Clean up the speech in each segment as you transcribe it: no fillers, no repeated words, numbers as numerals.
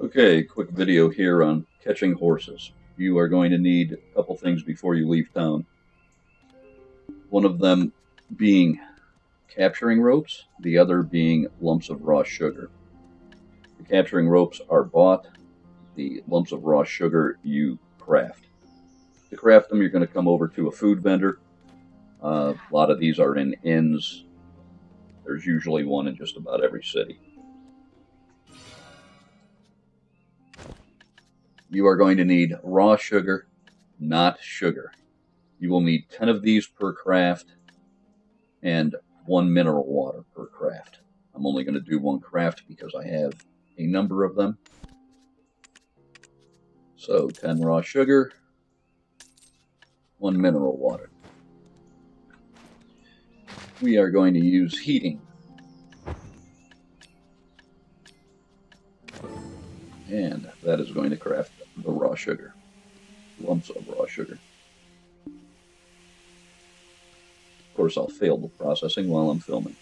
Okay, quick video here on catching horses. You are going to need a couple things before you leave town. One of them being capturing ropes, the other being lumps of raw sugar. The capturing ropes are bought, the lumps of raw sugar you craft. To craft them, you're going to come over to a food vendor. A lot of these are in inns. There's usually one in just about every city. You are going to need raw sugar, not sugar. You will need 10 of these per craft and 1 mineral water per craft. I'm only going to do 1 craft because I have a number of them. So 10 raw sugar, 1 mineral water. We are going to use heating. And that is going to craft the raw sugar, lumps of raw sugar. Of course, I'll fail the processing while I'm filming.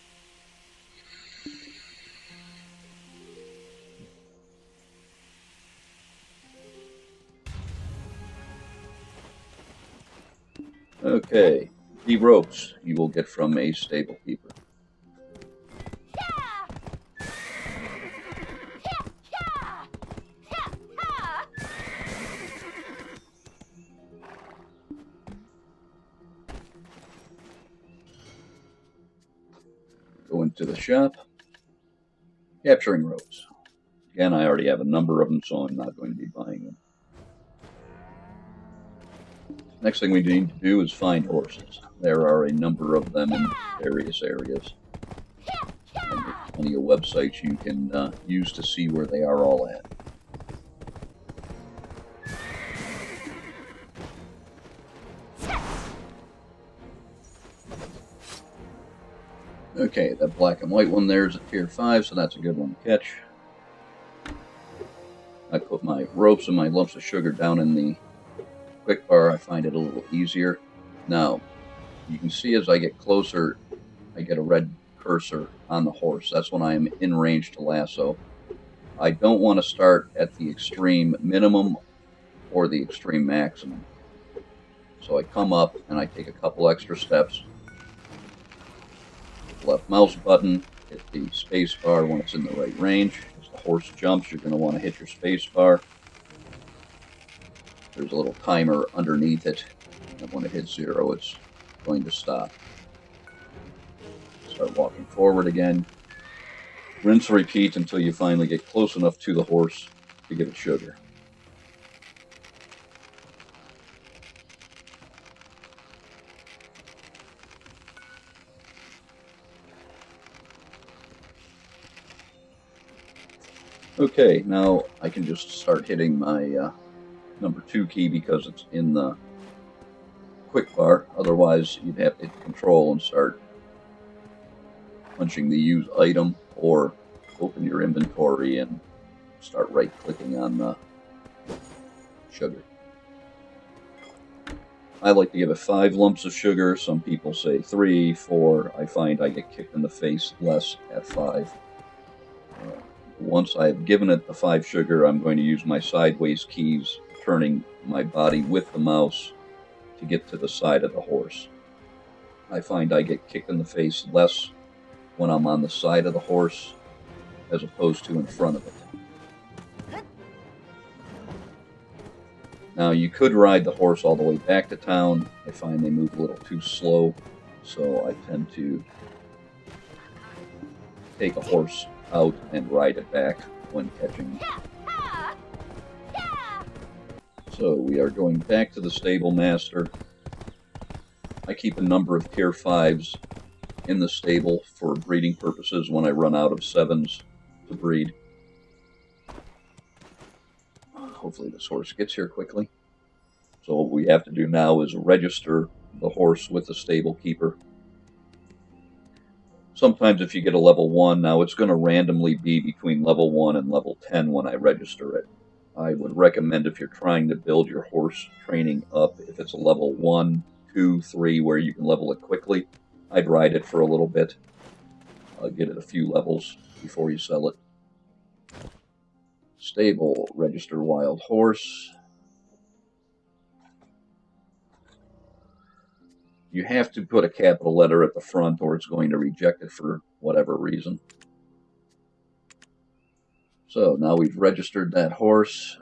Okay, the ropes you will get from a stable keeper. Go into the shop. Capturing ropes. Again, I already have a number of them, so I'm not going to be buying them. Next thing we need to do is find horses. There are a number of them in various areas. And there's plenty of websites you can use to see where they are all at. Okay, that black and white one there is a tier 5, so that's a good one to catch. I put my ropes and my lumps of sugar down in the quick bar. I find it a little easier. Now, you can see as I get closer, I get a red cursor on the horse. That's when I am in range to lasso. I don't want to start at the extreme minimum or the extreme maximum. So I come up and I take a couple extra steps. Left mouse button, hit the space bar when it's in the right range. As the horse jumps, you're going to want to hit your space bar. There's a little timer underneath it, and when it hits 0, it's going to stop. Start walking forward again. Rinse, repeat until you finally get close enough to the horse to give it sugar. Okay, now I can just start hitting my number 2 key because it's in the quick bar. Otherwise, you'd have to hit control and start punching the use item, or open your inventory and start right-clicking on the sugar. I like to give it 5 lumps of sugar. Some people say 3, 4. I find I get kicked in the face less at 5. Once I've given it the 5 sugar, I'm going to use my sideways keys, turning my body with the mouse to get to the side of the horse. I find I get kicked in the face less when I'm on the side of the horse as opposed to in front of it. Now, you could ride the horse all the way back to town. I find they move a little too slow, so I tend to take a horse out and ride it back when catching. So we are going back to the stable master. I keep a number of tier 5s in the stable for breeding purposes when I run out of 7s to breed. Hopefully this horse gets here quickly. So what we have to do now is register the horse with the stable keeper. Sometimes if you get a level 1, now it's going to randomly be between level 1 and level 10 when I register it. I would recommend, if you're trying to build your horse training up, if it's a level 1, 2, 3 where you can level it quickly, I'd ride it for a little bit. Get it a few levels before you sell it. Stable, register wild horse. You have to put a capital letter at the front or it's going to reject it for whatever reason. So now we've registered that horse.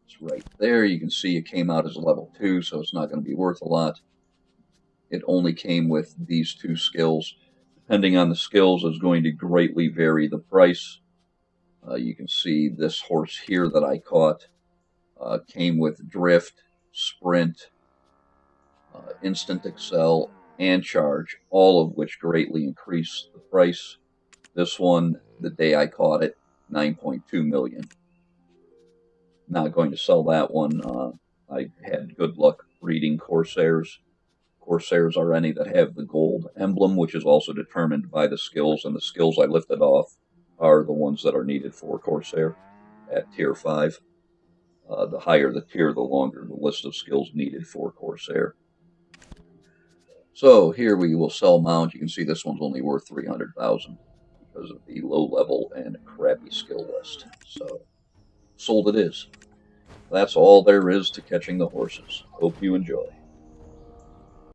It's right there. You can see it came out as a level 2, so it's not going to be worth a lot. It only came with these 2 skills. Depending on the skills is going to greatly vary the price. You can see this horse here that I caught came with drift, sprint, instant excel, and charge, all of which greatly increase the price. This one, the day I caught it, 9.2 million. Not going to sell that one. I had good luck breeding Corsairs. Corsairs are any that have the gold emblem, which is also determined by the skills, and the skills I lifted off are the ones that are needed for Corsair at tier 5. The higher the tier, the longer the list of skills needed for Corsair. So here we will sell mount. You can see this one's only worth 300,000 because of the low level and crappy skill list. So sold it is. That's all there is to catching the horses. Hope you enjoy.